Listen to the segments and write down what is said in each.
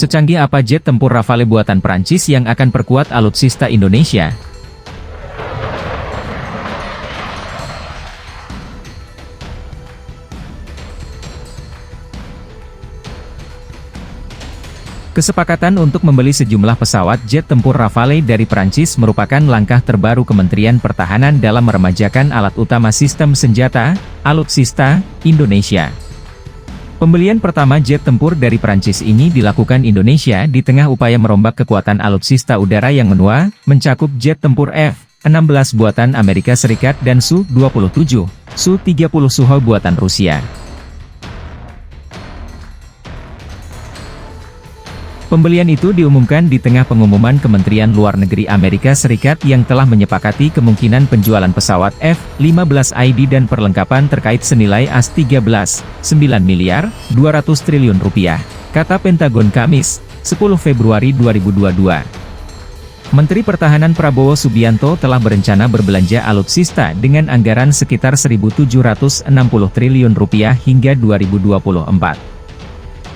Secanggih apa jet tempur Rafale buatan Prancis yang akan perkuat alutsista Indonesia? Kesepakatan untuk membeli sejumlah pesawat jet tempur Rafale dari Prancis merupakan langkah terbaru Kementerian Pertahanan dalam meremajakan alat utama sistem senjata, alutsista, Indonesia. Pembelian pertama jet tempur dari Prancis ini dilakukan Indonesia di tengah upaya merombak kekuatan alutsista udara yang menua, mencakup jet tempur F-16 buatan Amerika Serikat dan Su-27, Su-30 Sukhoi buatan Rusia. Pembelian itu diumumkan di tengah pengumuman Kementerian Luar Negeri Amerika Serikat yang telah menyepakati kemungkinan penjualan pesawat F-15ID dan perlengkapan terkait senilai As-13, 9 miliar, 200 triliun rupiah, kata Pentagon Kamis, 10 Februari 2022. Menteri Pertahanan Prabowo Subianto telah berencana berbelanja alutsista dengan anggaran sekitar 1.760 triliun rupiah hingga 2024.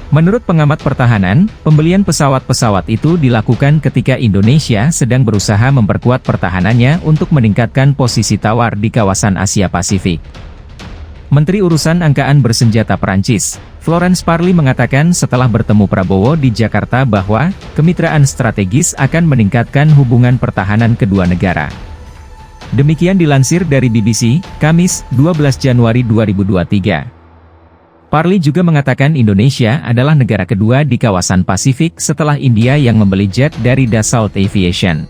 Menurut pengamat pertahanan, pembelian pesawat-pesawat itu dilakukan ketika Indonesia sedang berusaha memperkuat pertahanannya untuk meningkatkan posisi tawar di kawasan Asia Pasifik. Menteri Urusan Angkatan Bersenjata Prancis, Florence Parly mengatakan setelah bertemu Prabowo di Jakarta bahwa kemitraan strategis akan meningkatkan hubungan pertahanan kedua negara. Demikian dilansir dari BBC, Kamis, 12 Januari 2023. Parly juga mengatakan Indonesia adalah negara kedua di kawasan Pasifik setelah India yang membeli jet dari Dassault Aviation.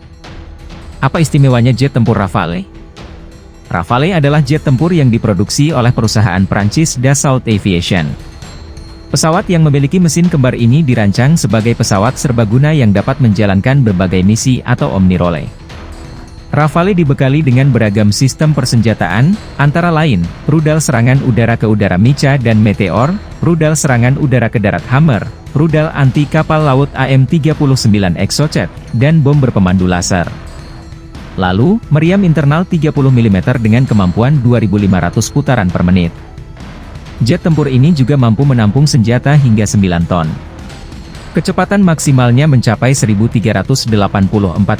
Apa istimewanya jet tempur Rafale? Rafale adalah jet tempur yang diproduksi oleh perusahaan Prancis Dassault Aviation. Pesawat yang memiliki mesin kembar ini dirancang sebagai pesawat serbaguna yang dapat menjalankan berbagai misi atau omnirole. Rafale dibekali dengan beragam sistem persenjataan, antara lain, rudal serangan udara ke udara Mica dan Meteor, rudal serangan udara ke darat Hammer, rudal anti kapal laut AM-39 Exocet, dan bom berpemandu laser. Lalu, meriam internal 30 mm dengan kemampuan 2.500 putaran per menit. Jet tempur ini juga mampu menampung senjata hingga 9 ton. Kecepatan maksimalnya mencapai 1.384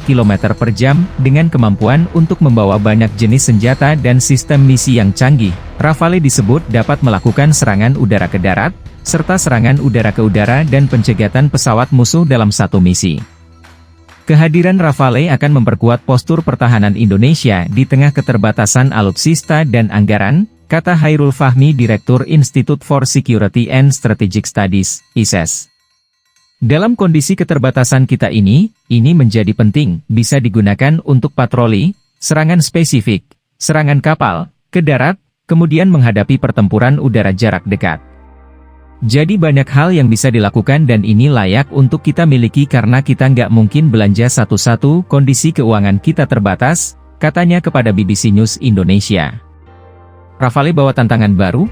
km per jam, dengan kemampuan untuk membawa banyak jenis senjata dan sistem misi yang canggih. Rafale disebut dapat melakukan serangan udara ke darat, serta serangan udara ke udara dan pencegatan pesawat musuh dalam satu misi. Kehadiran Rafale akan memperkuat postur pertahanan Indonesia di tengah keterbatasan alutsista dan anggaran, kata Hairul Fahmi, Direktur Institute for Security and Strategic Studies, ISES. Dalam kondisi keterbatasan kita ini menjadi penting, bisa digunakan untuk patroli, serangan spesifik, serangan kapal, ke darat, kemudian menghadapi pertempuran udara jarak dekat. Jadi banyak hal yang bisa dilakukan dan ini layak untuk kita miliki karena kita nggak mungkin belanja satu-satu, kondisi keuangan kita terbatas, katanya kepada BBC News Indonesia. Rafale bawa tantangan baru?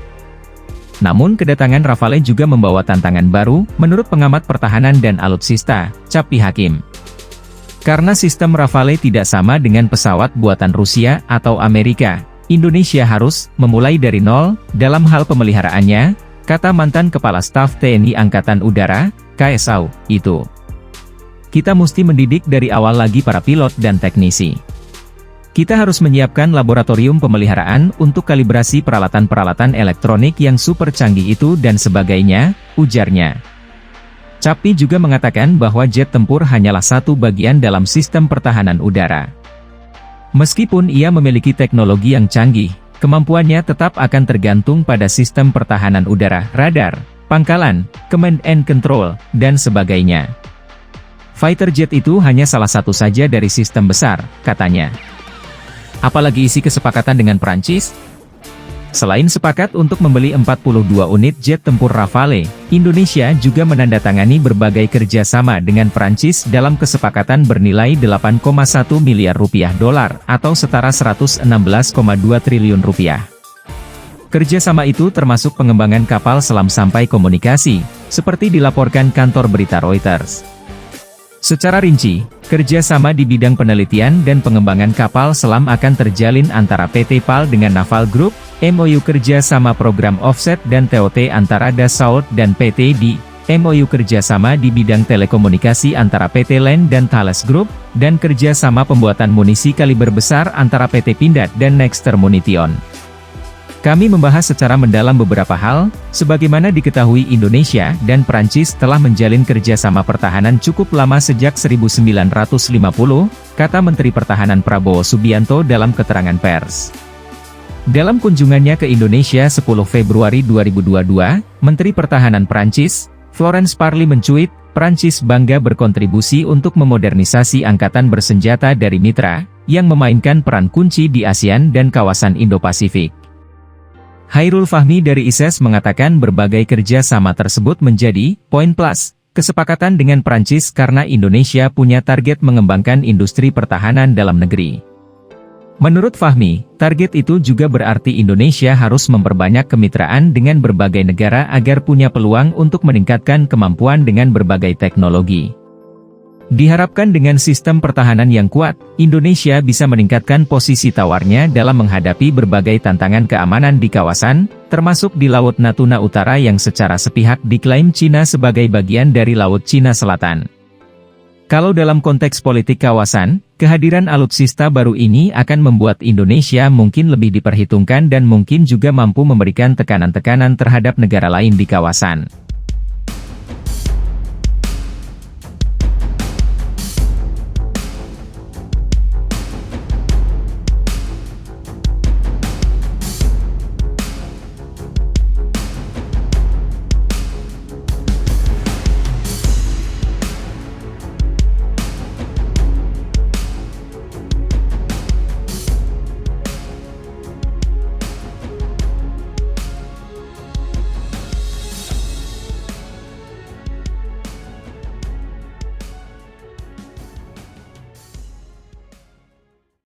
Namun kedatangan Rafale juga membawa tantangan baru, menurut pengamat pertahanan dan alutsista, Capi Hakim. Karena sistem Rafale tidak sama dengan pesawat buatan Rusia atau Amerika, Indonesia harus memulai dari nol dalam hal pemeliharaannya, kata mantan Kepala Staf TNI Angkatan Udara, KSAU, itu. Kita mesti mendidik dari awal lagi para pilot dan teknisi. Kita harus menyiapkan laboratorium pemeliharaan untuk kalibrasi peralatan-peralatan elektronik yang super canggih itu dan sebagainya, ujarnya. Capi juga mengatakan bahwa jet tempur hanyalah satu bagian dalam sistem pertahanan udara. Meskipun ia memiliki teknologi yang canggih, kemampuannya tetap akan tergantung pada sistem pertahanan udara, radar, pangkalan, command and control, dan sebagainya. Fighter jet itu hanya salah satu saja dari sistem besar, katanya. Apalagi isi kesepakatan dengan Prancis? Selain sepakat untuk membeli 42 unit jet tempur Rafale, Indonesia juga menandatangani berbagai kerjasama dengan Prancis dalam kesepakatan bernilai 8,1 miliar rupiah dolar atau setara 116,2 triliun rupiah. Kerjasama itu termasuk pengembangan kapal selam sampai komunikasi, seperti dilaporkan kantor berita Reuters. Secara rinci, kerjasama di bidang penelitian dan pengembangan kapal selam akan terjalin antara PT PAL dengan Naval Group, MOU kerjasama program offset dan TOT antara Dassault dan PT DI, MOU kerjasama di bidang telekomunikasi antara PT LAN dan Thales Group, dan kerjasama pembuatan munisi kaliber besar antara PT Pindad dan Nexter Munition. Kami membahas secara mendalam beberapa hal, sebagaimana diketahui Indonesia dan Prancis telah menjalin kerjasama pertahanan cukup lama sejak 1950, kata Menteri Pertahanan Prabowo Subianto dalam keterangan pers. Dalam kunjungannya ke Indonesia 10 Februari 2022, Menteri Pertahanan Prancis, Florence Parly mencuit, Prancis bangga berkontribusi untuk memodernisasi angkatan bersenjata dari mitra, yang memainkan peran kunci di ASEAN dan kawasan Indo-Pasifik. Hairul Fahmi dari ISES mengatakan berbagai kerjasama tersebut menjadi poin plus kesepakatan dengan Prancis karena Indonesia punya target mengembangkan industri pertahanan dalam negeri. Menurut Fahmi, target itu juga berarti Indonesia harus memperbanyak kemitraan dengan berbagai negara agar punya peluang untuk meningkatkan kemampuan dengan berbagai teknologi. Diharapkan dengan sistem pertahanan yang kuat, Indonesia bisa meningkatkan posisi tawarnya dalam menghadapi berbagai tantangan keamanan di kawasan, termasuk di Laut Natuna Utara yang secara sepihak diklaim Cina sebagai bagian dari Laut Cina Selatan. Kalau dalam konteks politik kawasan, kehadiran alutsista baru ini akan membuat Indonesia mungkin lebih diperhitungkan dan mungkin juga mampu memberikan tekanan-tekanan terhadap negara lain di kawasan.